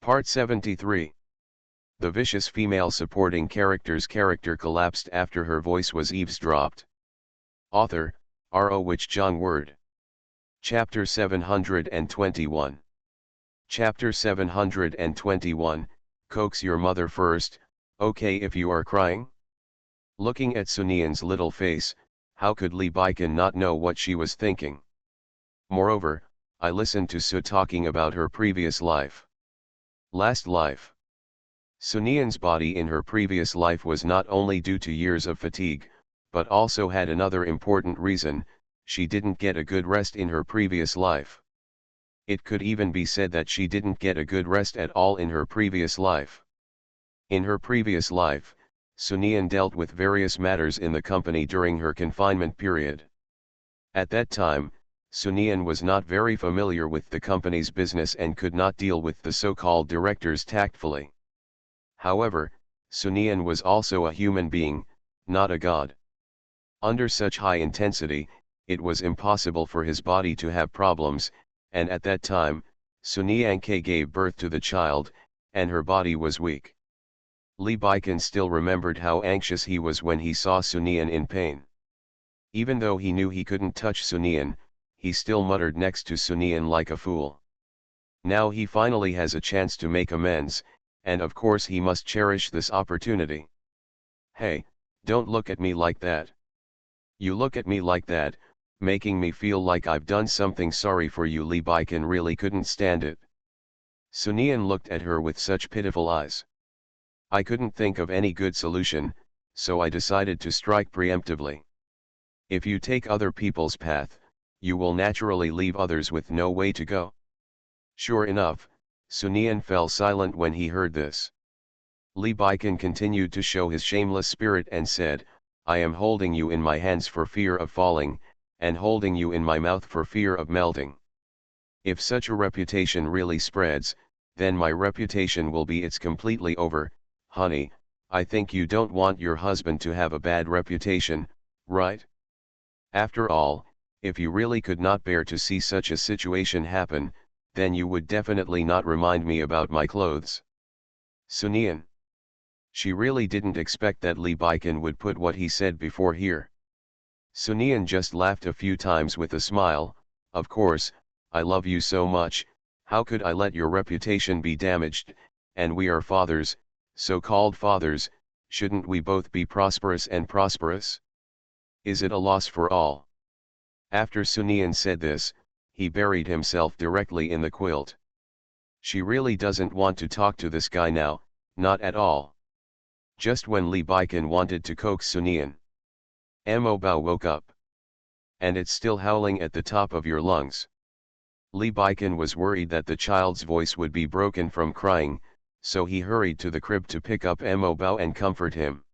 Part 73. The vicious female supporting character's character collapsed after her voice was eavesdropped. Author, R.O. Wich Jong Word. Chapter 721. Chapter 721, Coax your mother first, okay if you are crying? Looking at Sunian's little face, how could Lee Baikan not know what she was thinking? Moreover, I listened to Su talking about her previous life. Last life. Sunian's body in her previous life was not only due to years of fatigue, but also had another important reason: she didn't get a good rest in her previous life. It could even be said that she didn't get a good rest at all in her previous life. In her previous life, Sunian dealt with various matters in the company during her confinement period. At that time, Sunian was not very familiar with the company's business and could not deal with the so-called directors tactfully. However, Sunian was also a human being, not a god. Under such high intensity, it was impossible for his body to have problems, and at that time, Sunianke gave birth to the child, and her body was weak. Lee Baikan still remembered how anxious he was when he saw Sunian in pain. Even though he knew he couldn't touch Sunian, he still muttered next to Sunian like a fool. Now he finally has a chance to make amends, and of course he must cherish this opportunity. Hey, don't look at me like that. You look at me like that, making me feel like I've done something sorry for you. Lee Baikan really couldn't stand it. Sunian looked at her with such pitiful eyes. I couldn't think of any good solution, so I decided to strike preemptively. If you take other people's path, you will naturally leave others with no way to go. Sure enough, Sunian fell silent when he heard this. Lee Baikan continued to show his shameless spirit and said, I am holding you in my hands for fear of falling, and holding you in my mouth for fear of melting. If such a reputation really spreads, then my reputation will be it's completely over. Honey, I think you don't want your husband to have a bad reputation, right? After all, if you really could not bear to see such a situation happen, then you would definitely not remind me about my clothes. Sunian. She really didn't expect that Lee Baikan would put what he said before here. Sunian just laughed a few times with a smile. Of course, I love you so much, how could I let your reputation be damaged, and we are fathers, so-called fathers, shouldn't we both be prosperous and prosperous? Is it a loss for all? After Sunian said this, he buried himself directly in the quilt. She really doesn't want to talk to this guy now, not at all. Just when Lee Baikan wanted to coax Sunian, Mo Bao woke up. And it's still howling at the top of your lungs. Lee Baikan was worried that the child's voice would be broken from crying, so he hurried to the crib to pick up Mo Bao and comfort him.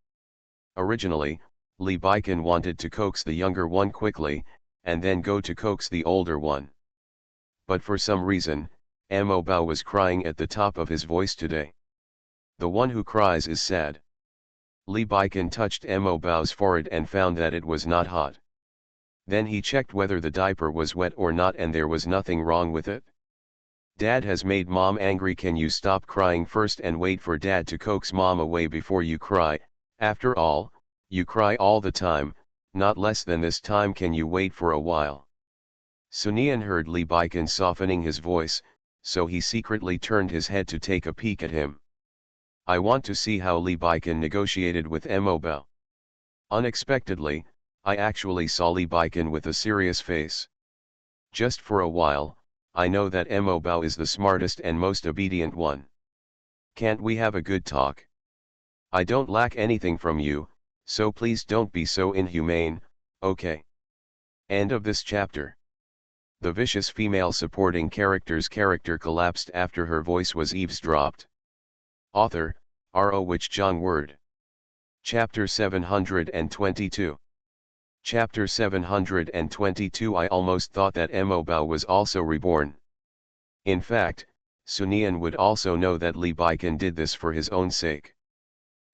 Originally, Lee Baikan wanted to coax the younger one quickly, and then go to coax the older one. But for some reason, Mo Bao was crying at the top of his voice today. The one who cries is sad. Lee Baikan touched Mo Bao's forehead and found that it was not hot. Then he checked whether the diaper was wet or not, and there was nothing wrong with it. Dad has made mom angry. Can you stop crying first and wait for dad to coax mom away before you cry? After all, you cry all the time, not less than this time. Can you wait for a while? Sunian heard Lee Baikan softening his voice, so he secretly turned his head to take a peek at him. I want to see how Lee Baikan negotiated with Mo Bao. Unexpectedly, I actually saw Lee Baikan with a serious face. Just for a while, I know that Mo Bao is the smartest and most obedient one. Can't we have a good talk? I don't lack anything from you, so please don't be so inhumane, okay? End of this chapter. The vicious female supporting character's character collapsed after her voice was eavesdropped. Author, R.O. Wich Jong Word. Chapter 722. Chapter 722. I almost thought that Mo Bao was also reborn. In fact, Sunian would also know that Lee Baikan did this for his own sake.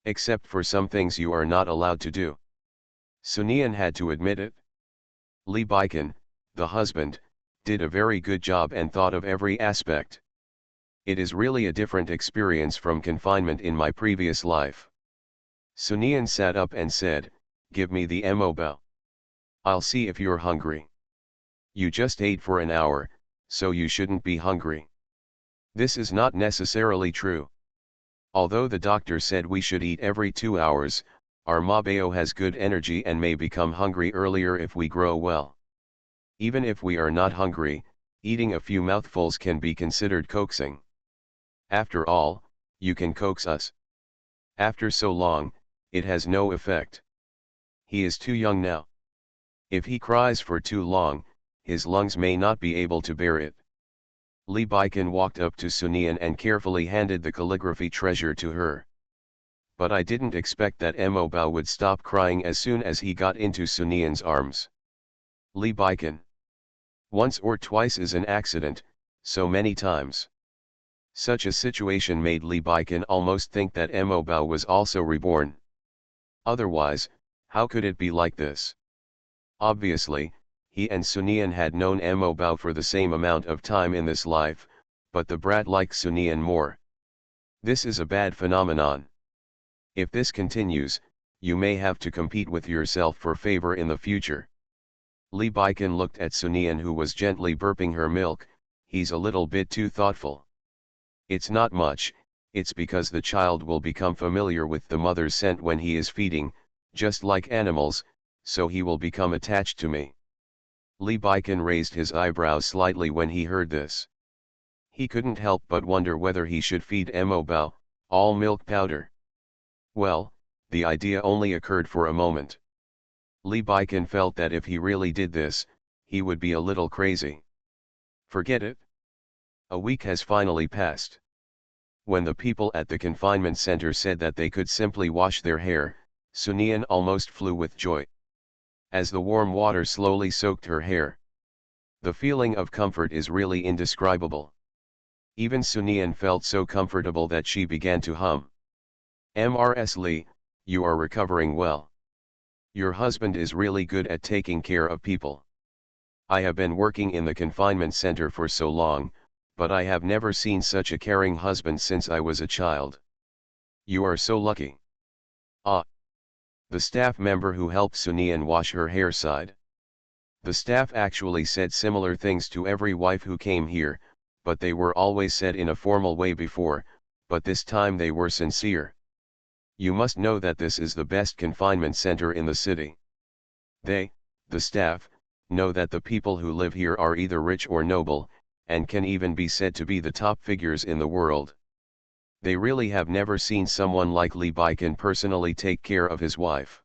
Except for some things you are not allowed to do. Sunian had to admit it. Lee Baikan, the husband, did a very good job and thought of every aspect. It is really a different experience from confinement in my previous life. Sunian sat up and said, "Give me the mobile. I'll see if you're hungry. You just ate for an hour, so you shouldn't be hungry." This is not necessarily true. Although the doctor said we should eat every 2 hours, our mobile has good energy and may become hungry earlier if we grow well. Even if we are not hungry, eating a few mouthfuls can be considered coaxing. After all, you can coax us. After so long, it has no effect. He is too young now. If he cries for too long, his lungs may not be able to bear it. Lee Baikin walked up to Sunian and carefully handed the calligraphy treasure to her. But I didn't expect that Mobile would stop crying as soon as he got into Sunian's arms. Lee Baikin. Once or twice is an accident, so many times. Such a situation made Lee Baikin almost think that Mobile was also reborn. Otherwise, how could it be like this? Obviously, he and Sunian had known Mobile for the same amount of time in this life, but the brat liked Sunian more. This is a bad phenomenon. If this continues, you may have to compete with yourself for favor in the future. Lee Baikin looked at Sunian, who was gently burping her milk. He's a little bit too thoughtful. It's not much, it's because the child will become familiar with the mother's scent when he is feeding, just like animals, so he will become attached to me. Lee Baikin raised his eyebrows slightly when he heard this. He couldn't help but wonder whether he should feed Mobile all milk powder. Well, the idea only occurred for a moment. Lee Baikin felt that if he really did this, he would be a little crazy. Forget it. A week has finally passed. When the people at the confinement center said that they could simply wash their hair, Sunian almost flew with joy. As the warm water slowly soaked her hair, the feeling of comfort is really indescribable. Even Sunian felt so comfortable that she began to hum. "Mrs. Lee, you are recovering well. Your husband is really good at taking care of people. I have been working in the confinement center for so long, but I have never seen such a caring husband since I was a child. You are so lucky." Ah. The staff member who helped Sunian wash her hair sighed. The staff actually said similar things to every wife who came here, but they were always said in a formal way before, but this time they were sincere. You must know that this is the best confinement center in the city. They, the staff, know that the people who live here are either rich or noble, and can even be said to be the top figures in the world. They really have never seen someone like Lee Baikin personally take care of his wife.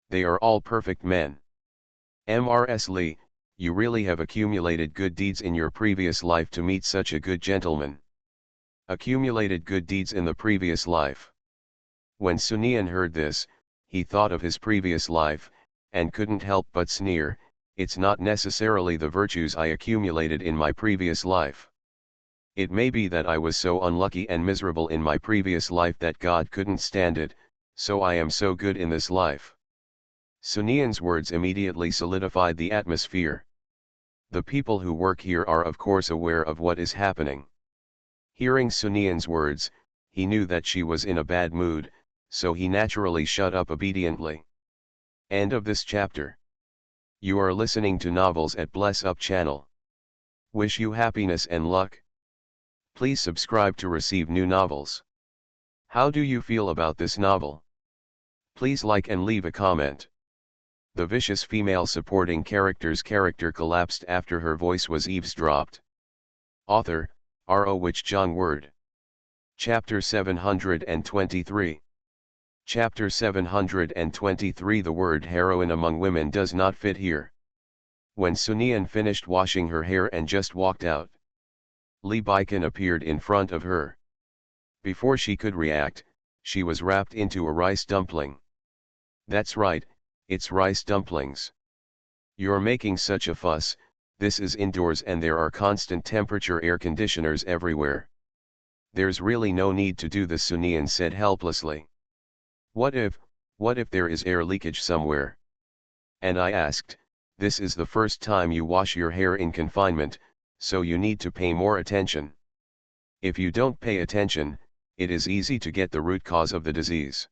They are all perfect men. Mrs. Lee, you really have accumulated good deeds in your previous life to meet such a good gentleman. Accumulated good deeds in the previous life. When Sunian heard this, he thought of his previous life, and couldn't help but sneer. It's not necessarily the virtues I accumulated in my previous life. It may be that I was so unlucky and miserable in my previous life that God couldn't stand it, so I am so good in this life. Sunian's words immediately solidified the atmosphere. The people who work here are of course aware of what is happening. Hearing Sunian's words, he knew that she was in a bad mood, so he naturally shut up obediently. End of this chapter. You are listening to Novels at Bless Up channel. Wish you happiness and luck. Please subscribe to receive new novels. How do you feel about this novel? Please like and leave a comment. The vicious female supporting character's character collapsed after her voice was eavesdropped. Author, R.O. Wich Jong Word. Chapter 723. Chapter 723. The word heroine among women does not fit here. When Sunian finished washing her hair and just walked out, Lee Baikin appeared in front of her. Before she could react, she was wrapped into a rice dumpling. That's right, it's rice dumplings. You're making such a fuss, this is indoors and there are constant temperature air conditioners everywhere. There's really no need to do this, Sunian said helplessly. What if there is air leakage somewhere? And I asked, this is the first time you wash your hair in confinement, so you need to pay more attention. If you don't pay attention, it is easy to get the root cause of the disease.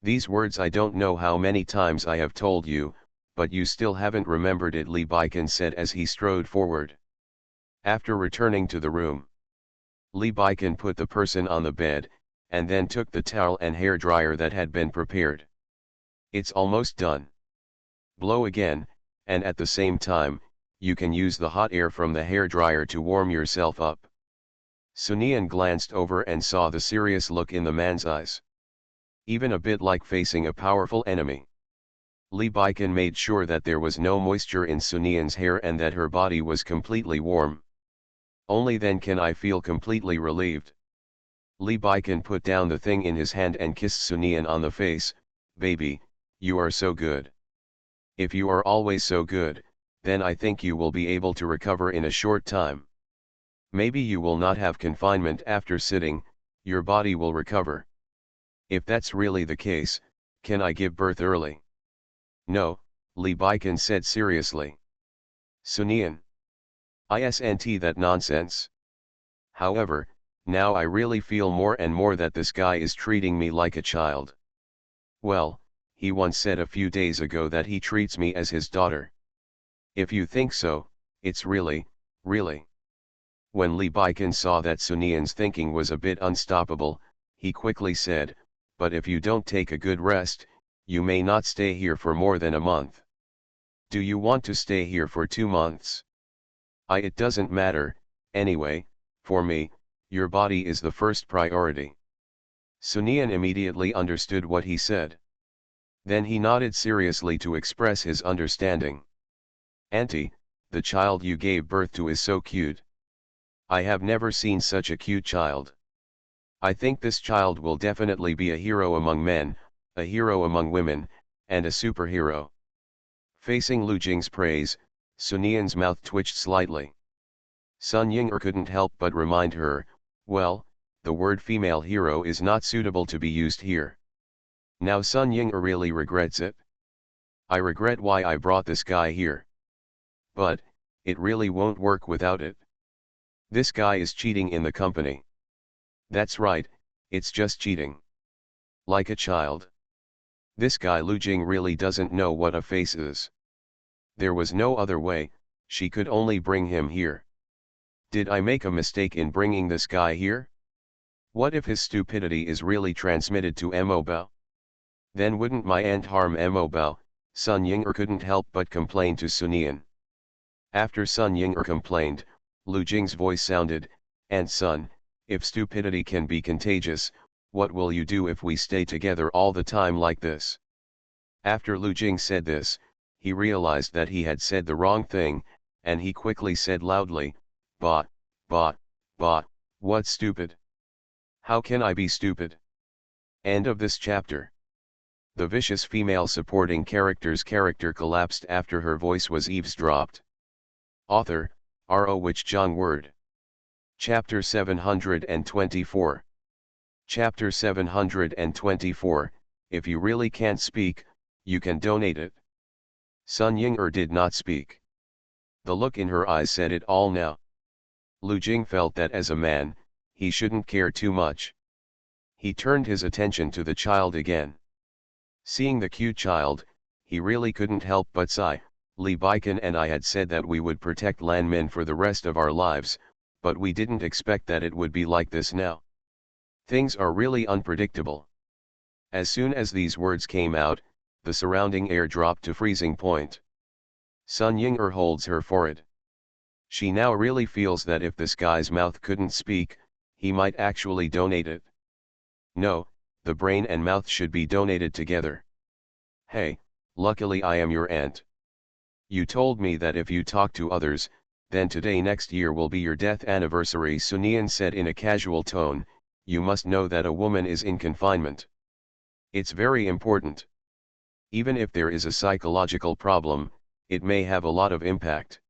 These words I don't know how many times I have told you, but you still haven't remembered it, Lee Baiken said as he strode forward. After returning to the room, Lee Baiken put the person on the bed, and then took the towel and hair dryer that had been prepared. It's almost done. Blow again, and at the same time, you can use the hot air from the hair dryer to warm yourself up. Sunian glanced over and saw the serious look in the man's eyes. Even a bit like facing a powerful enemy. Lee Baiken made sure that there was no moisture in Sunian's hair and that her body was completely warm. Only then can I feel completely relieved. Lee Baiken put down the thing in his hand and kissed Sunian on the face. Baby, you are so good. If you are always so good, then I think you will be able to recover in a short time. Maybe you will not have confinement after sitting, your body will recover. If that's really the case, can I give birth early? No, Lee Baiken said seriously. Sunian. Isn't that nonsense? However, now I really feel more and more that this guy is treating me like a child. Well, he once said a few days ago that he treats me as his daughter. If you think so, it's really. When Lee Baiken saw that Sunian's thinking was a bit unstoppable, he quickly said, but if you don't take a good rest, you may not stay here for more than a month. Do you want to stay here for 2 months? It doesn't matter, anyway, for me, your body is the first priority. Sunian immediately understood what he said. Then he nodded seriously to express his understanding. Auntie, the child you gave birth to is so cute. I have never seen such a cute child. I think this child will definitely be a hero among men, a hero among women, and a superhero. Facing Lu Jing's praise, Sunian's mouth twitched slightly. Sun Ying'er couldn't help but remind her, well, the word female hero is not suitable to be used here. Now Sun Ying'er really regrets it. I regret why I brought this guy here. But, it really won't work without it. This guy is cheating in the company. That's right, it's just cheating. Like a child. This guy Lu Jing really doesn't know what a face is. There was no other way, she could only bring him here. Did I make a mistake in bringing this guy here? What if his stupidity is really transmitted to Mo Bao? Then wouldn't my aunt harm Mo Bao? Sun Ying'er couldn't help but complain to Sunian. After Sun Ying'er complained, Lu Jing's voice sounded, "And son, if stupidity can be contagious, what will you do if we stay together all the time like this?" After Lu Jing said this, he realized that he had said the wrong thing, and he quickly said loudly, "Bah, what's stupid? How can I be stupid?" End of this chapter. The vicious female supporting character's character collapsed after her voice was eavesdropped. Author, R.O. Wich Jong Word. Chapter 724. Chapter 724, If you really can't speak, you can donate it. Sun Ying'er did not speak. The look in her eyes said it all now. Lu Jing felt that as a man, he shouldn't care too much. He turned his attention to the child again. Seeing the cute child, he really couldn't help but sigh. Lee Baiken and I had said that we would protect Lanmin for the rest of our lives, but we didn't expect that it would be like this now. Things are really unpredictable. As soon as these words came out, the surrounding air dropped to freezing point. Sun Ying'er holds her forehead. She now really feels that if this guy's mouth couldn't speak, he might actually donate it. No, the brain and mouth should be donated together. Hey, luckily I am your aunt. You told me that if you talk to others, then today next year will be your death anniversary, Sunian said in a casual tone. You must know that a woman is in confinement. It's very important. Even if there is a psychological problem, it may have a lot of impact.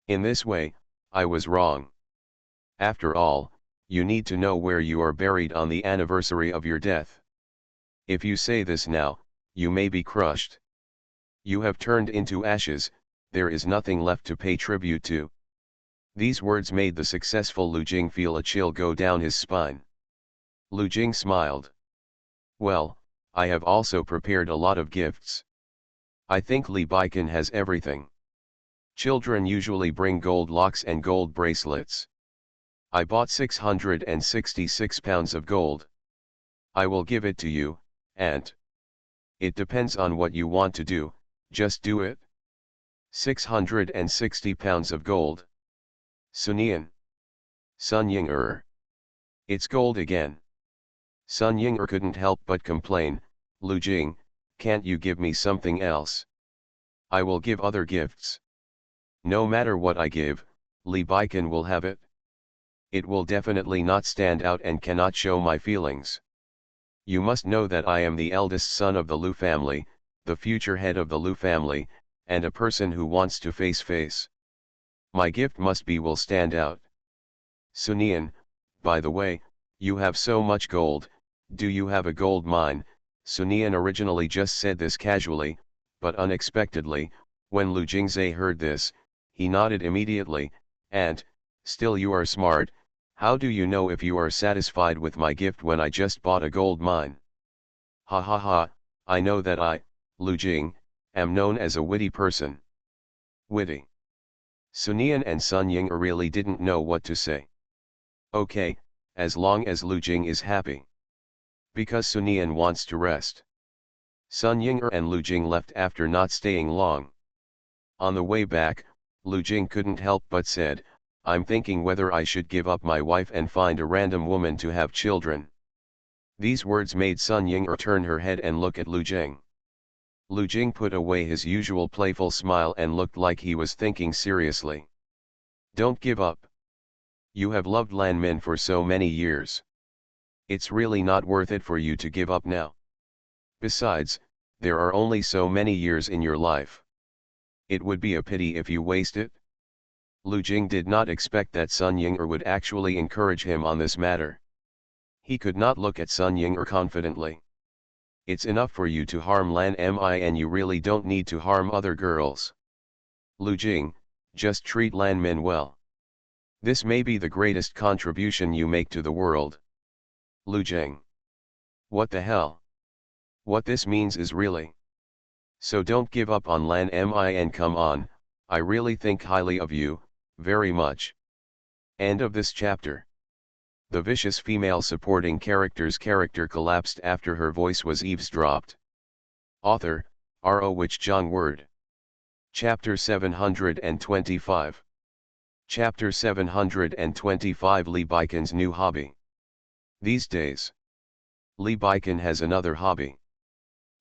In this way, I was wrong. After all, you need to know where you are buried on the anniversary of your death. If you say this now, you may be crushed. You have turned into ashes, there is nothing left to pay tribute to. These words made the successful Lu Jing feel a chill go down his spine. Lu Jing smiled. Well, I have also prepared a lot of gifts. I think Li Baikan has everything. Children usually bring gold locks and gold bracelets. I bought 666 pounds of gold. I will give it to you, Aunt. It depends on what you want to do, just do it. 660 pounds of gold. Sun Ying. Sun Ying. It's gold again. Sun Ying couldn't help but complain, Lu Jing, can't you give me something else? I will give other gifts. No matter what I give, Li Baikan will have it. It will definitely not stand out and cannot show my feelings. You must know that I am the eldest son of the Lu family, the future head of the Lu family, and a person who wants to face. My gift must be will stand out. Sun Ying, by the way, you have so much gold, do you have a gold mine? Sun Ying originally just said this casually, but unexpectedly, when Lu Jingzhe heard this, he nodded immediately, and, still you are smart, how do you know if you are satisfied with my gift when I just bought a gold mine? Ha ha ha, I know that I, Lu Jing, am known as a witty person. Witty. Sun Ying and Sun Ying really didn't know what to say. Okay, as long as Lu Jing is happy. Because Sun Ying wants to rest. Sun Ying and Lu Jing left after not staying long. On the way back, Lu Jing couldn't help but said, I'm thinking whether I should give up my wife and find a random woman to have children. These words made Sun Ying turn her head and look at Lu Jing. Lu Jing put away his usual playful smile and looked like he was thinking seriously. Don't give up. You have loved Lan Min for so many years. It's really not worth it for you to give up now. Besides, there are only so many years in your life. It would be a pity if you waste it. Lu Jing did not expect that Sun Ying would actually encourage him on this matter. He could not look at Sun Ying confidently. It's enough for you to harm Lan Mi and you really don't need to harm other girls. Lu Jing, just treat Lan Min well. This may be the greatest contribution you make to the world. Lu Jing. What the hell? What this means is really. So don't give up on Lan Mi and come on, I really think highly of you, very much. End of this chapter. The vicious female supporting character's character collapsed after her voice was eavesdropped. Author, R.O. Wich Zhang Word. Chapter 725. Chapter 725 Li Baikan's new hobby. These days, Li Baikan has another hobby.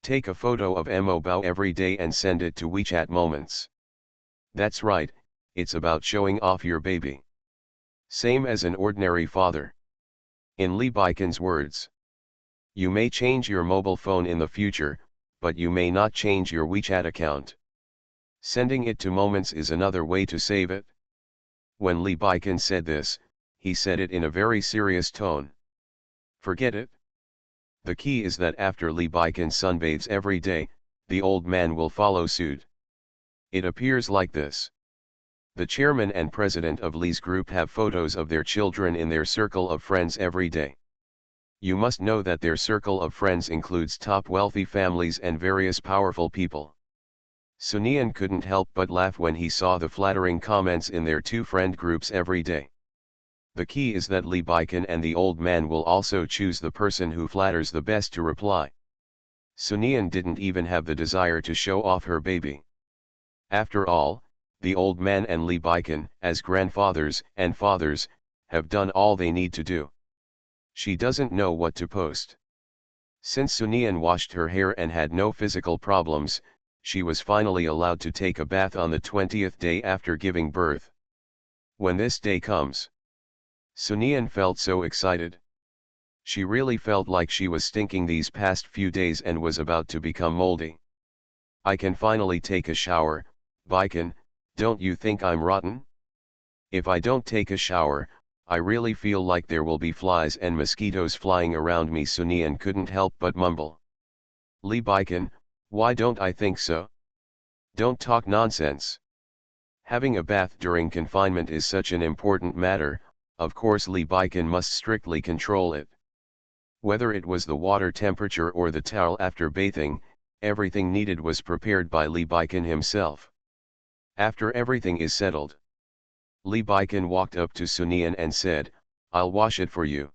Take a photo of Mo Bao every day and send it to WeChat Moments. That's right, it's about showing off your baby. Same as an ordinary father. In Li Baikan's words, you may change your mobile phone in the future, but you may not change your WeChat account. Sending it to Moments is another way to save it. When Li Baikan said this, he said it in a very serious tone. Forget it. The key is that after Li Baikan sunbathes every day, the old man will follow suit. It appears like this. The chairman and president of Li's group have photos of their children in their circle of friends every day. You must know that their circle of friends includes top wealthy families and various powerful people. Sun Ying couldn't help but laugh when he saw the flattering comments in their two friend groups every day. The key is that Li Baikan and the old man will also choose the person who flatters the best to reply. Sun Ying didn't even have the desire to show off her baby. After all, the old man and Li Baikan, as grandfathers and fathers, have done all they need to do. She doesn't know what to post. Since Sun Ying washed her hair and had no physical problems, she was finally allowed to take a bath on the 20th day after giving birth. When this day comes, Sun Ying felt so excited. She really felt like she was stinking these past few days and was about to become moldy. I can finally take a shower, Baikan, don't you think I'm rotten? If I don't take a shower, I really feel like there will be flies and mosquitoes flying around me. Sun Ying couldn't help but mumble. Li Baikan, why don't I think so? Don't talk nonsense. Having a bath during confinement is such an important matter, of course Lee Baiken must strictly control it. Whether it was the water temperature or the towel after bathing, everything needed was prepared by Lee Baiken himself. After everything is settled, Lee Baiken walked up to Sunian and said, "I'll wash it for you."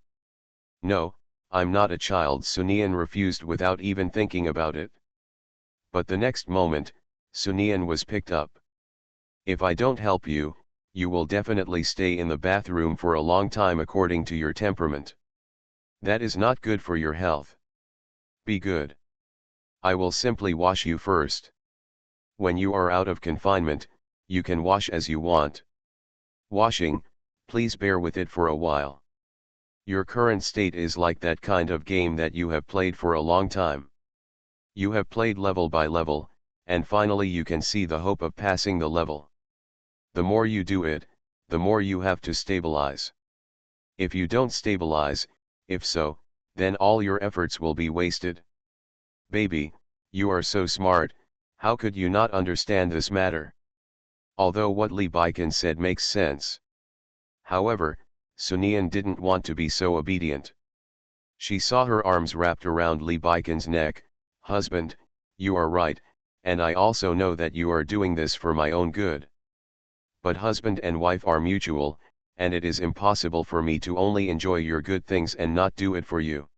"No, I'm not a child," Sunian refused without even thinking about it. But the next moment, Sunian was picked up. "If I don't help you, you will definitely stay in the bathroom for a long time according to your temperament. That is not good for your health. Be good. I will simply wash you first. When you are out of confinement, you can wash as you want. Washing, please bear with it for a while. Your current state is like that kind of game that you have played for a long time. You have played level by level, and finally you can see the hope of passing the level. The more you do it, the more you have to stabilize. If you don't stabilize, if so, then all your efforts will be wasted. Baby, you are so smart, how could you not understand this matter?" Although what Lee Baiken said makes sense. However, Sunian didn't want to be so obedient. She saw her arms wrapped around Lee Baiken's neck. "Husband, you are right, and I also know that you are doing this for my own good. But husband and wife are mutual, and it is impossible for me to only enjoy your good things and not do it for you.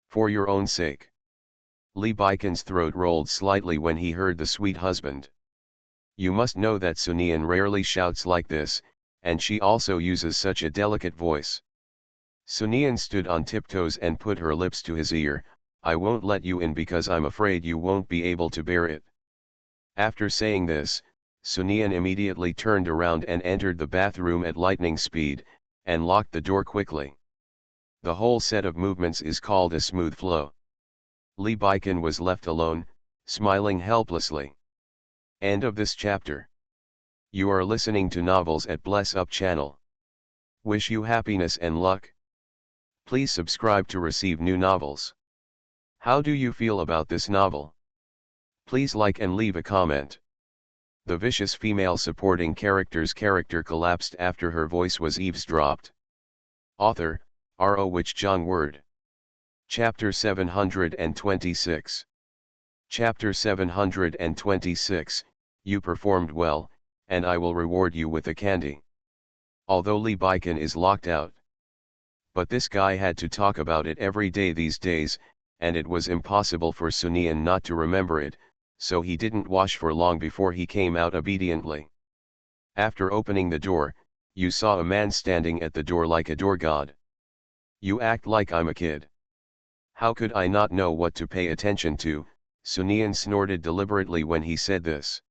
For your own sake." Lee Baiken's throat rolled slightly when he heard the sweet husband. You must know that Sunian rarely shouts like this, and she also uses such a delicate voice. Sunian stood on tiptoes and put her lips to his ear. "I won't let you in because I'm afraid you won't be able to bear it." After saying this, Sunian immediately turned around and entered the bathroom at lightning speed, and locked the door quickly. The whole set of movements is called a smooth flow. Lee Baiken was left alone, smiling helplessly. End of this chapter. You are listening to Novels at Bless Up channel. Wish you happiness and luck. Please subscribe to receive new novels. How do you feel about this novel? Please like and leave a comment. The vicious female supporting character's character collapsed after her voice was eavesdropped. Author, R.O. Wich Jong Word. Chapter 726. Chapter 726, You performed well, and I will reward you with a candy. Although Lee Baiken is locked out. But this guy had to talk about it every day these days, and it was impossible for Sunian not to remember it, so he didn't wash for long before he came out obediently. After opening the door, you saw a man standing at the door like a door god. You act like I'm a kid. How could I not know what to pay attention to? Sunian snorted deliberately when he said this.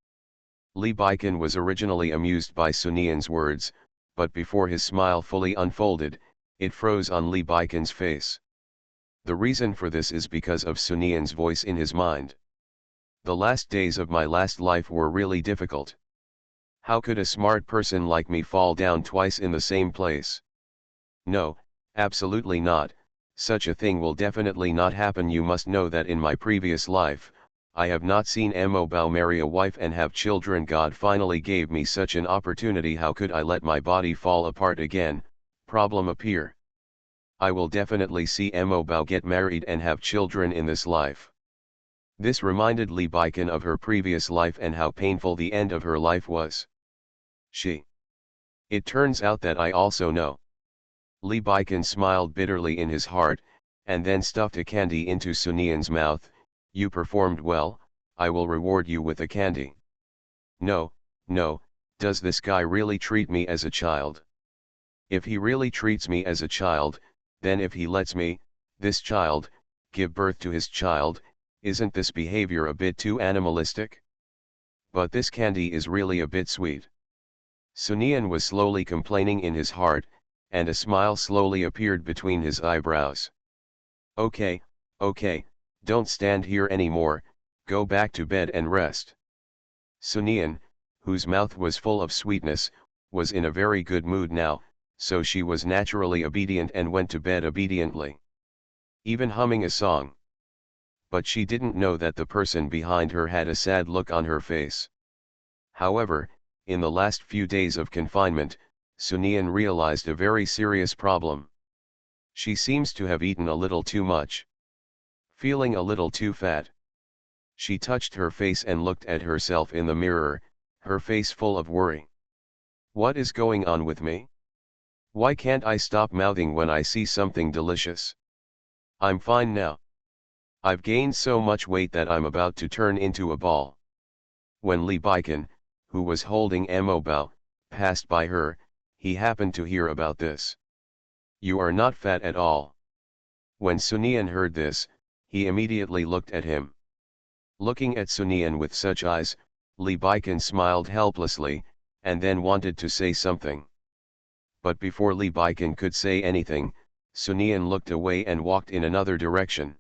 Lee Baiken was originally amused by Sunian's words, but before his smile fully unfolded, it froze on Lee Baiken's face. The reason for this is because of Sunian's voice in his mind. The last days of my last life were really difficult. How could a smart person like me fall down twice in the same place? No, absolutely not. Such a thing will definitely not happen. You must know that in my previous life, I have not seen Mo Bao marry a wife and have children. God finally gave me such an opportunity. How could I let my body fall apart again? Problem appear. I will definitely see Mo Bao get married and have children in this life. This reminded Lee Baiken of her previous life and how painful the end of her life was. It turns out that I also know. Lee Baiken smiled bitterly in his heart, and then stuffed a candy into Sunian's mouth. You performed well, I will reward you with a candy. No, does this guy really treat me as a child? If he really treats me as a child, then if he lets me, this child, give birth to his child, isn't this behavior a bit too animalistic? But this candy is really a bit sweet. Sunian was slowly complaining in his heart, and a smile slowly appeared between his eyebrows. Okay, don't stand here anymore, go back to bed and rest. Sunian, whose mouth was full of sweetness, was in a very good mood now, so she was naturally obedient and went to bed obediently. Even humming a song. But she didn't know that the person behind her had a sad look on her face. However, In the last few days of confinement, Sunian realized a very serious problem. She seems to have eaten a little too much. Feeling a little too fat. She touched her face and looked at herself in the mirror, her face full of worry. What is going on with me? Why can't I stop mouthing when I see something delicious? I'm fine now. I've gained so much weight that I'm about to turn into a ball. When Li Baikan, who was holding Bao, passed by her, he happened to hear about this. You are not fat at all. When Sunian heard this, he immediately looked at him. Looking at Sunian with such eyes, Li Baikan smiled helplessly, and then wanted to say something. But before Li Baikan could say anything, Sunian looked away and walked in another direction.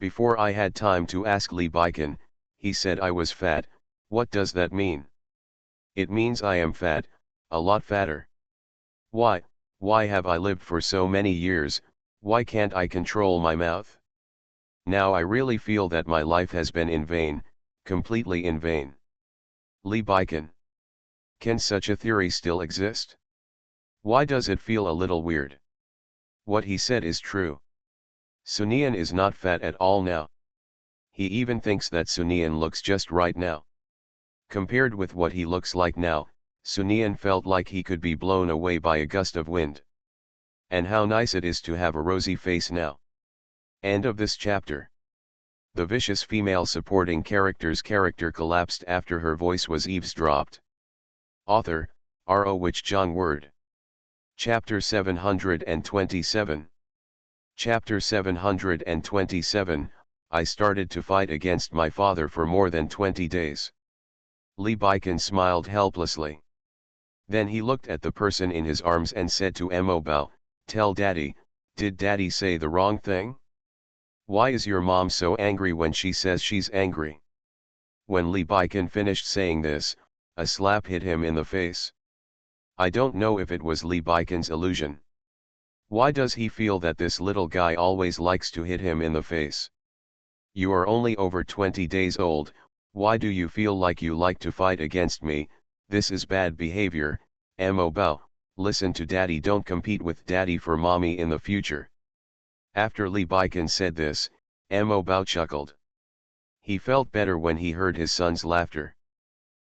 Before I had time to ask Li Baikan, he said I was fat. What does that mean? It means I am fat, a lot fatter. Why have I lived for so many years? Why can't I control my mouth? Now I really feel that my life has been in vain, completely in vain. Li Baikan. Can such a theory still exist? Why does it feel a little weird? What he said is true. Sunian is not fat at all now. He even thinks that Sunian looks just right now. Compared with what he looks like now, Sunian felt like he could be blown away by a gust of wind. And how nice it is to have a rosy face now. End of this chapter. The vicious female supporting character's character collapsed after her voice was eavesdropped. Author, R.O. Which John Word. Chapter 727. Chapter 727, I started to fight against my father for more than 20 days. Li Baikan smiled helplessly. Then he looked at the person in his arms and said to Bao, tell daddy, did daddy say the wrong thing? Why is your mom so angry when she says she's angry? When Li Baikan finished saying this, a slap hit him in the face. I don't know if it was Li Baikan's illusion. Why does he feel that this little guy always likes to hit him in the face? You are only over 20 days old, why do you feel like you like to fight against me? This is bad behavior. Bao, listen to daddy, don't compete with daddy for mommy in the future. After Li Baikan said this, Bao chuckled. He felt better when he heard his son's laughter.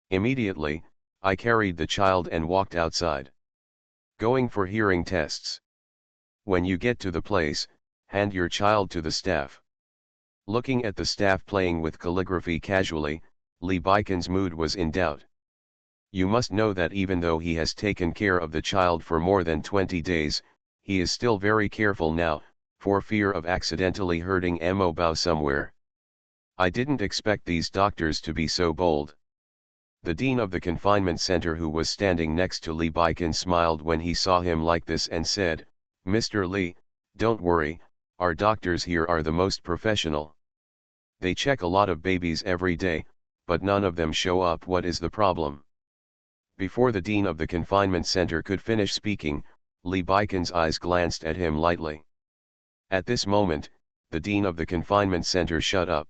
Immediately, I carried the child and walked outside. Going for hearing tests. When you get to the place, hand your child to the staff. Looking at the staff playing with calligraphy casually, Li Baikan's mood was in doubt. You must know that even though he has taken care of the child for more than 20 days, he is still very careful now, for fear of accidentally hurting Bao somewhere. I didn't expect these doctors to be so bold. The dean of the confinement center, who was standing next to Li Baikan, smiled when he saw him like this and said, Mr. Li, don't worry, our doctors here are the most professional. They check a lot of babies every day, but none of them show up. What is the problem? Before the dean of the confinement center could finish speaking, Li Baikan's eyes glanced at him lightly. At this moment, the dean of the confinement center shut up.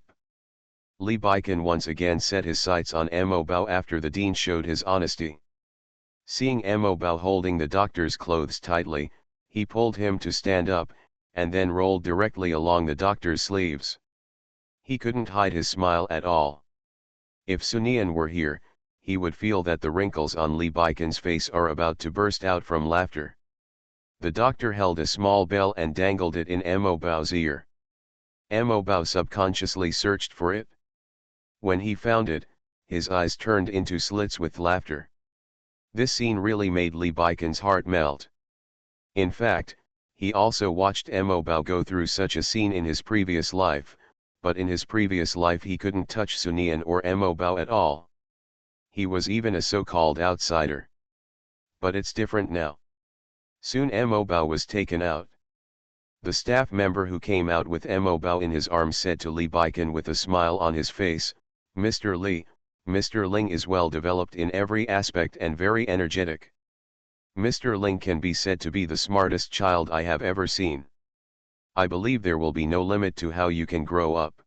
Li Baikan once again set his sights on Bao after the dean showed his honesty. Seeing Bao holding the doctor's clothes tightly, he pulled him to stand up, and then rolled directly along the doctor's sleeves. He couldn't hide his smile at all. If Sunian were here, he would feel that the wrinkles on Li Baikan's face are about to burst out from laughter. The doctor held a small bell and dangled it in Bao's ear. Bao subconsciously searched for it. When he found it, his eyes turned into slits with laughter. This scene really made Li Baikan's heart melt. In fact, he also watched Bao go through such a scene in his previous life, but in his previous life he couldn't touch Sunian or Bao at all. He was even a so-called outsider. But it's different now. Soon Bao was taken out. The staff member who came out with Bao in his arms said to Li Baikan with a smile on his face, Mr. Li, Mr. Ling is well developed in every aspect and very energetic. Mr. Ling can be said to be the smartest child I have ever seen. I believe there will be no limit to how you can grow up.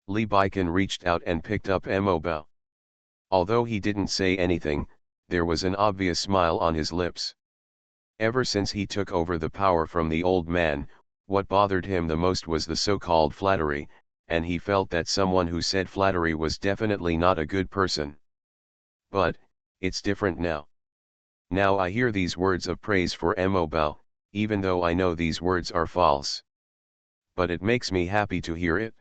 Li Baikan reached out and picked up Bao. Although he didn't say anything, there was an obvious smile on his lips. Ever since he took over the power from the old man, what bothered him the most was the so-called flattery, and he felt that someone who said flattery was definitely not a good person. But, it's different now. Now I hear these words of praise for Mo Bao, even though I know these words are false. But it makes me happy to hear it.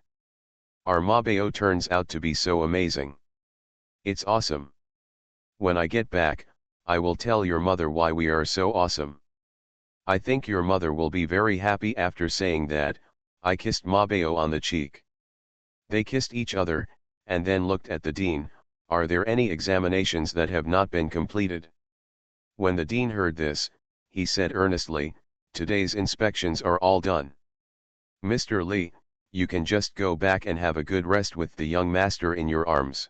Our Mabeo turns out to be so amazing. It's awesome. When I get back, I will tell your mother why we are so awesome. I think your mother will be very happy after saying that. I kissed Mabeo on the cheek. They kissed each other, and then looked at the dean. Are there any examinations that have not been completed? When the dean heard this, he said earnestly, today's inspections are all done. Mr. Li, you can just go back and have a good rest with the young master in your arms.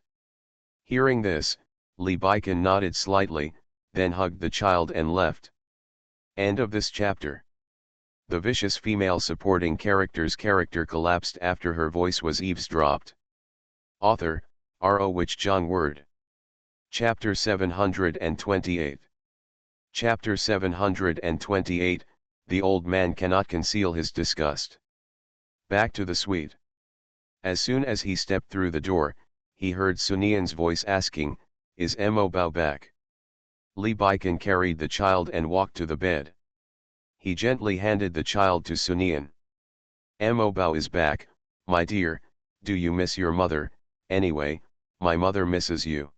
Hearing this, Li Baikan nodded slightly, then hugged the child and left. End of this chapter. The vicious female supporting character's character collapsed after her voice was eavesdropped. Author, R.O. Wich Jong Word. Chapter 728. Chapter 728, The Old Man Cannot Conceal His Disgust. Back to the suite. As soon as he stepped through the door, he heard Sunian's voice asking, is Mo Bao back? Li Baikan carried the child and walked to the bed. He gently handed the child to Sunian. Mo Bao is back, my dear, do you miss your mother? Anyway, my mother misses you.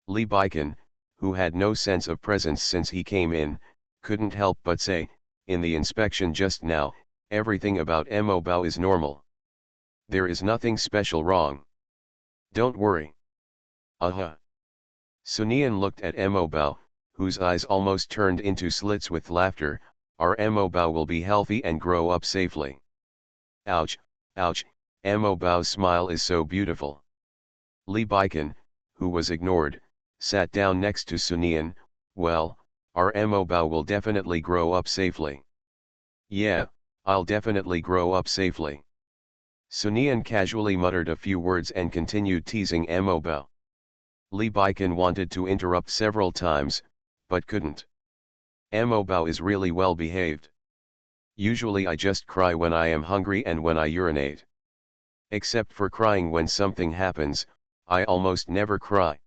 Li Baikan, who had no sense of presence since he came in, couldn't help but say, in the inspection just now, everything about Mo Bao is normal. There is nothing special wrong. Don't worry. Sunian looked at Mo Bao, whose eyes almost turned into slits with laughter. Our Mo Bao will be healthy and grow up safely. Ouch, ouch, Mo Bao's smile is so beautiful. Li Baikan, who was ignored, sat down next to Sunian. Well, our Mo Bao will definitely grow up safely. Yeah, I'll definitely grow up safely. Sunian casually muttered a few words and continued teasing Mo Bao. Li Baikan wanted to interrupt several times, but couldn't. Mo Bao is really well behaved. Usually I just cry when I am hungry and when I urinate. Except for crying when something happens, I almost never cry.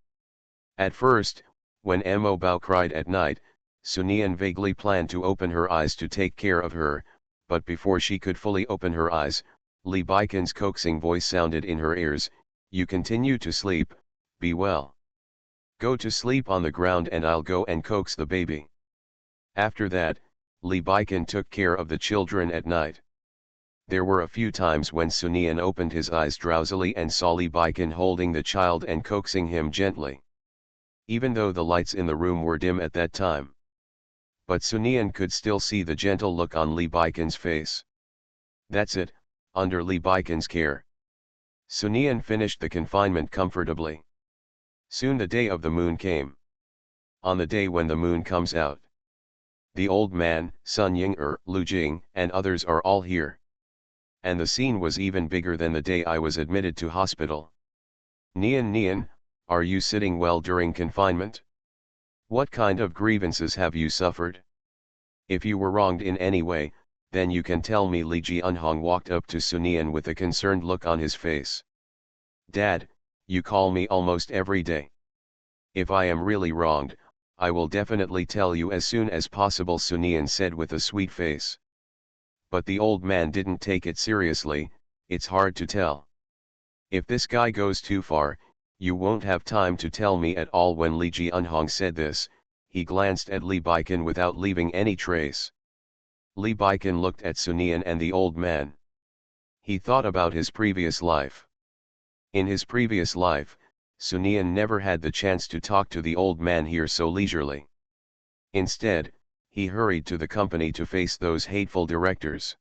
At first, when Mo Bao cried at night, Sunian vaguely planned to open her eyes to take care of her, but before she could fully open her eyes, Li Baikan's coaxing voice sounded in her ears, you continue to sleep, be well. Go to sleep on the ground and I'll go and coax the baby. After that, Li Baikan took care of the children at night. There were a few times when Sunian opened his eyes drowsily and saw Li Baikan holding the child and coaxing him gently. Even though the lights in the room were dim at that time. But Sunian could still see the gentle look on Li Baikan's face. That's it, under Li Baikan's care. Sunian finished the confinement comfortably. Soon the day of the moon came. On the day when the moon comes out, the old man, Sun Ying Lu Jing, and others are all here. And the scene was even bigger than the day I was admitted to hospital. Nian, are you sitting well during confinement? What kind of grievances have you suffered? If you were wronged in any way, then you can tell me. Li Jianhong walked up to Sunian with a concerned look on his face. Dad, you call me almost every day. If I am really wronged, I will definitely tell you as soon as possible, Sunian said with a sweet face. But the old man didn't take it seriously. It's hard to tell. If this guy goes too far, you won't have time to tell me at all. When Li Jianhong said this, he glanced at Li Baikan without leaving any trace. Li Baikan looked at Sunian and the old man. He thought about his previous life. In his previous life, Sunian never had the chance to talk to the old man here so leisurely. Instead, he hurried to the company to face those hateful directors.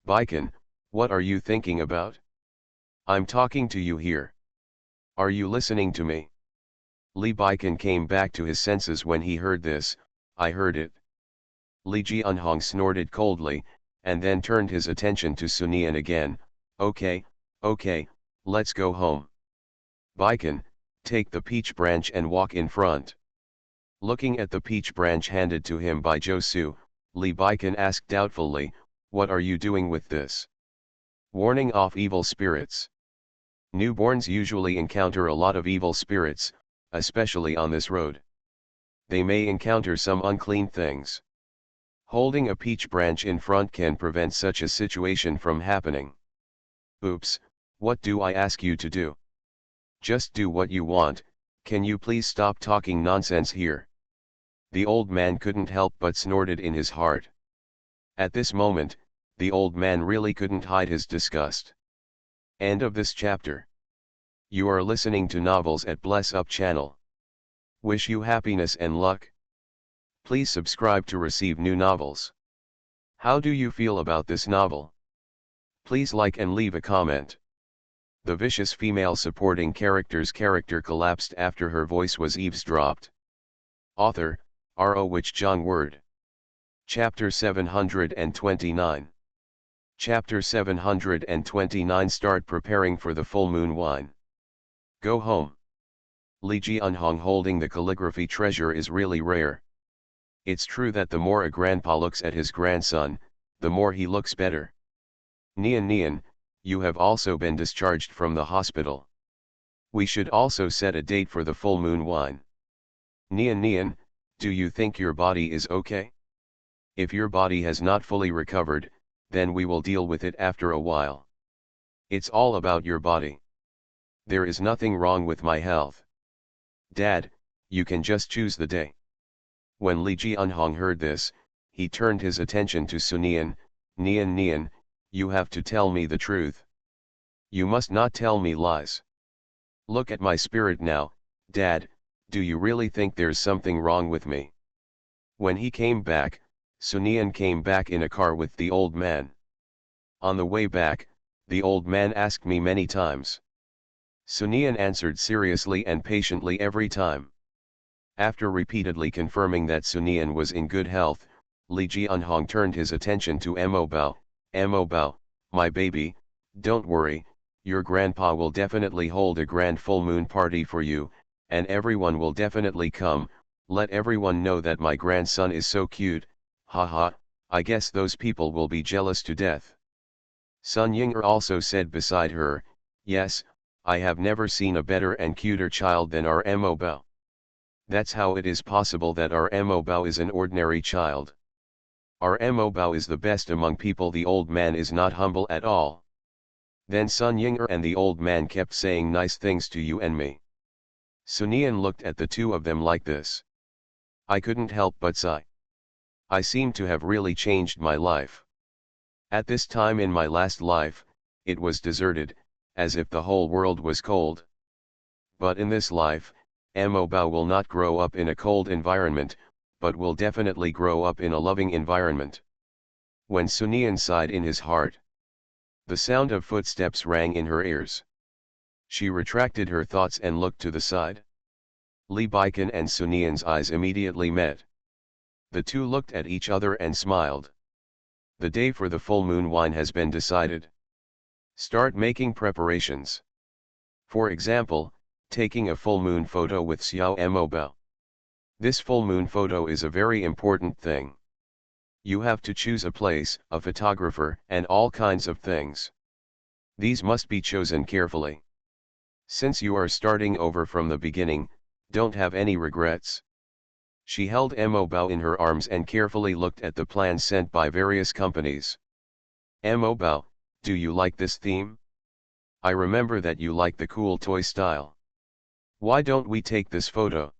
Baikan, what are you thinking about? I'm talking to you here. Are you listening to me? Li Baikan came back to his senses when he heard this. I heard it. Li Jianhong snorted coldly, and then turned his attention to Sunian again. Okay, let's go home. Baikan, take the peach branch and walk in front. Looking at the peach branch handed to him by Josu, Lee Baiken asked doubtfully, "What are you doing with this?" Warning off evil spirits. Newborns usually encounter a lot of evil spirits, especially on this road. They may encounter some unclean things. Holding a peach branch in front can prevent such a situation from happening. Oops, what do I ask you to do? Just do what you want, can you please stop talking nonsense here? The old man couldn't help but snorted in his heart. At this moment, the old man really couldn't hide his disgust. End of this chapter. You are listening to Novels at Bless Up channel. Wish you happiness and luck. Please subscribe to receive new novels. How do you feel about this novel? Please like and leave a comment. The vicious female supporting character's character collapsed after her voice was eavesdropped. Author, R.O. Wich Jong Word. Chapter 729. Chapter 729. Start preparing for the full moon wine. Go home. Lee Ji-eunhong holding the calligraphy treasure is really rare. It's true that the more a grandpa looks at his grandson, the more he looks better. Nian, you have also been discharged from the hospital. We should also set a date for the full moon wine. Nian, do you think your body is okay? If your body has not fully recovered, then we will deal with it after a while. It's all about your body. There is nothing wrong with my health. Dad, you can just choose the day. When Lee Ji-eunhong heard this, he turned his attention to Sunian. Nian, you have to tell me the truth. You must not tell me lies. Look at my spirit now, Dad, do you really think there's something wrong with me? When he came back, Sunian came back in a car with the old man. On the way back, the old man asked me many times. Sunian answered seriously and patiently every time. After repeatedly confirming that Sunian was in good health, Lee Ji-eunhong turned his attention to Mo Bao, my baby, don't worry, your grandpa will definitely hold a grand full moon party for you, and everyone will definitely come, let everyone know that my grandson is so cute, haha, I guess those people will be jealous to death. Sun Yinger also said beside her, yes, I have never seen a better and cuter child than our Mo Bao. That's how it is possible that our Mo Bao is an ordinary child. Our Mo Bao is the best among people. The old man is not humble at all. Then Sun Yinger and the old man kept saying nice things to you and me. Sunian looked at the two of them like this. I couldn't help but sigh. I seem to have really changed my life. At this time in my last life, it was deserted, as if the whole world was cold. But in this life, Mo Bao will not grow up in a cold environment, but will definitely grow up in a loving environment. When Sunian sighed in his heart, the sound of footsteps rang in her ears. She retracted her thoughts and looked to the side. Lee Baiken and Sunian's eyes immediately met. The two looked at each other and smiled. The day for the full moon wine has been decided. Start making preparations. For example, taking a full moon photo with Xiao Mo Bao. This full moon photo is a very important thing. You have to choose a place, a photographer, and all kinds of things. These must be chosen carefully. Since you are starting over from the beginning, don't have any regrets. She held Mo Bao in her arms and carefully looked at the plans sent by various companies. Mo Bao, do you like this theme? I remember that you like the cool toy style. Why don't we take this photo?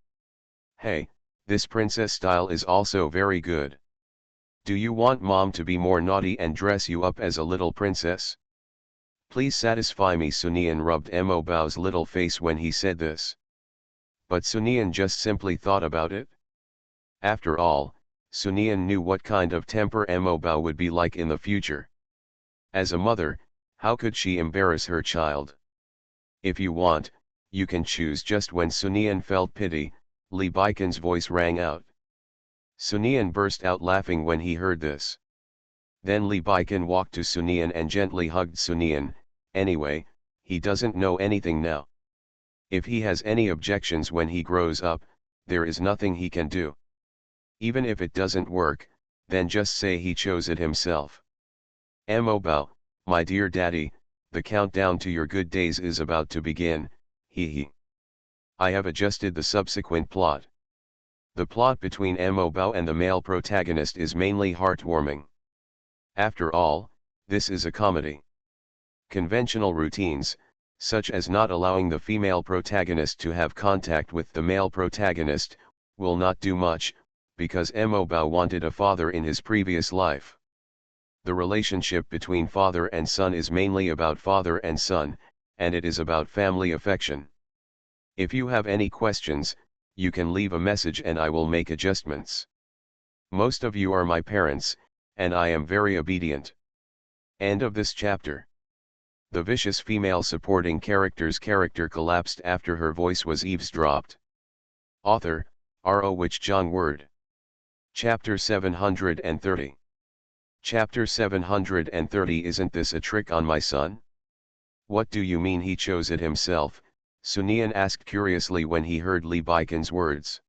Hey, this princess style is also very good. Do you want mom to be more naughty and dress you up as a little princess? Please satisfy me. Sunian rubbed Mo Bao's little face when he said this. But Sunian just simply thought about it. After all, Sunian knew what kind of temper Mo Bao would be like in the future. As a mother, how could she embarrass her child? If you want, you can choose. Just when Sunian felt pity, Lee Baiken's voice rang out. Sunian burst out laughing when he heard this. Then Lee Baiken walked to Sunian and gently hugged Sunian. Anyway, he doesn't know anything now. If he has any objections when he grows up, there is nothing he can do. Even if it doesn't work, then just say he chose it himself. Mo Bao, my dear daddy, the countdown to your good days is about to begin, hee hee. I have adjusted the subsequent plot. The plot between Mo Bao and the male protagonist is mainly heartwarming. After all, this is a comedy. Conventional routines, such as not allowing the female protagonist to have contact with the male protagonist, will not do much, because Mo Bao wanted a father in his previous life. The relationship between father and son is mainly about father and son, and it is about family affection. If you have any questions, you can leave a message and I will make adjustments. Most of you are my parents, and I am very obedient. End of this chapter. The vicious female supporting character's character collapsed after her voice was eavesdropped. Author, R.O. Wich Jong Word. Chapter 730. Chapter 730. Isn't this a trick on my son? What do you mean he chose it himself? Sunian asked curiously when he heard Li Baikan's words.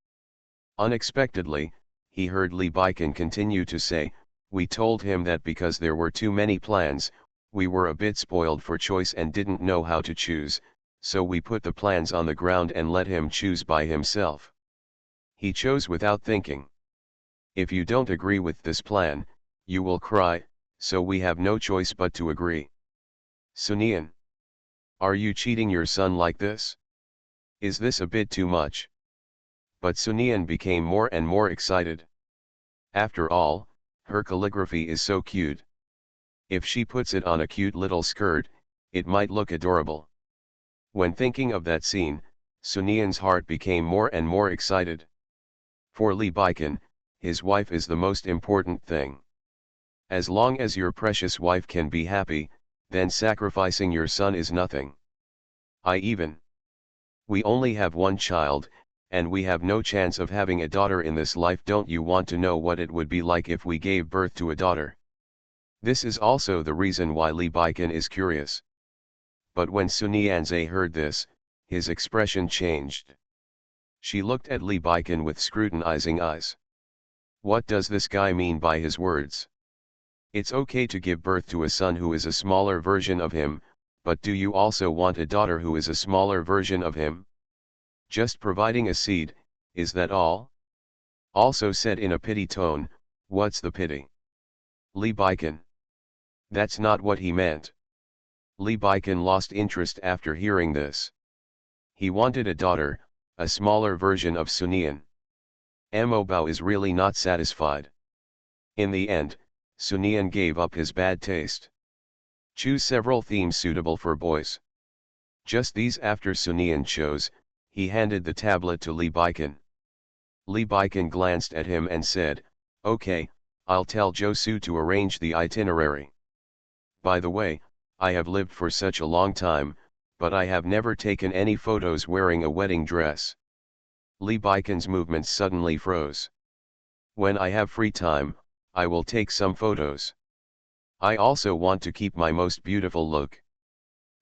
Unexpectedly, he heard Li Baikan continue to say, we told him that because there were too many plans, we were a bit spoiled for choice and didn't know how to choose, so we put the plans on the ground and let him choose by himself. He chose without thinking. If you don't agree with this plan, you will cry, so we have no choice but to agree. Sunian. Are you cheating your son like this? Is this a bit too much? But Sunian became more and more excited. After all, her calligraphy is so cute. If she puts it on a cute little skirt, it might look adorable. When thinking of that scene, Sunian's heart became more and more excited. For Li Baikan, his wife is the most important thing. As long as your precious wife can be happy, then sacrificing your son is nothing. We only have one child, and we have no chance of having a daughter in this life. Don't you want to know what it would be like if we gave birth to a daughter? This is also the reason why Li Baikan is curious. But when Sunianze heard this, his expression changed. She looked at Li Baikan with scrutinizing eyes. What does this guy mean by his words? It's okay to give birth to a son who is a smaller version of him, but do you also want a daughter who is a smaller version of him? Just providing a seed, is that all? Also said in a pity tone, what's the pity? Li Baikan. That's not what he meant. Li Baikan lost interest after hearing this. He wanted a daughter, a smaller version of Sunian. Mo Bao is really not satisfied. In the end, Sunian gave up his bad taste. Choose several themes suitable for boys. Just these. After Sunian chose, he handed the tablet to Li Baikan. Li Baikan glanced at him and said, okay, I'll tell Josu to arrange the itinerary. By the way, I have lived for such a long time, but I have never taken any photos wearing a wedding dress. Li Baikan's movements suddenly froze. When I have free time, I will take some photos. I also want to keep my most beautiful look.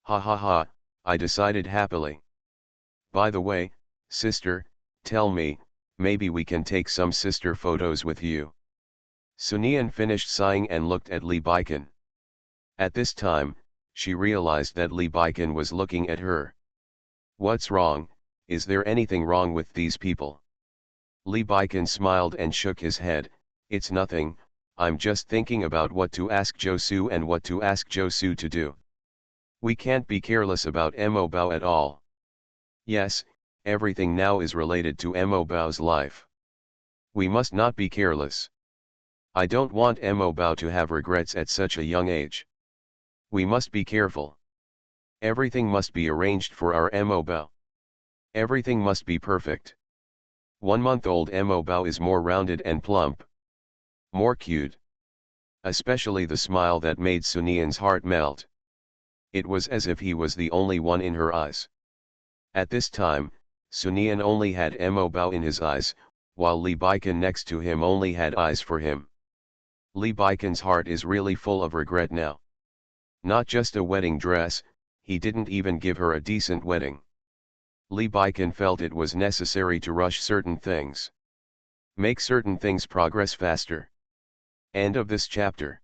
Ha ha ha, I decided happily. By the way, sister, tell me, maybe we can take some sister photos with you. Sunian finished sighing and looked at Li Baikan. At this time, she realized that Li Baikan was looking at her. What's wrong? Is there anything wrong with these people? Li Baikan smiled and shook his head. It's nothing, I'm just thinking about what to ask Josu and what to ask Josu to do. We can't be careless about Mo Bao at all. Yes, everything now is related to Mo Bao's life. We must not be careless. I don't want Mo Bao to have regrets at such a young age. We must be careful. Everything must be arranged for our Mo Bao. Everything must be perfect. 1-month-old Mo Bao is more rounded and plump. More cute. Especially the smile that made Sunian's heart melt. It was as if he was the only one in her eyes. At this time, Sunian only had Mo Bao in his eyes, while Li Baikan next to him only had eyes for him. Li Baikan's heart is really full of regret now. Not just a wedding dress, he didn't even give her a decent wedding. Lee Baikin felt it was necessary to rush certain things. Make certain things progress faster. End of this chapter.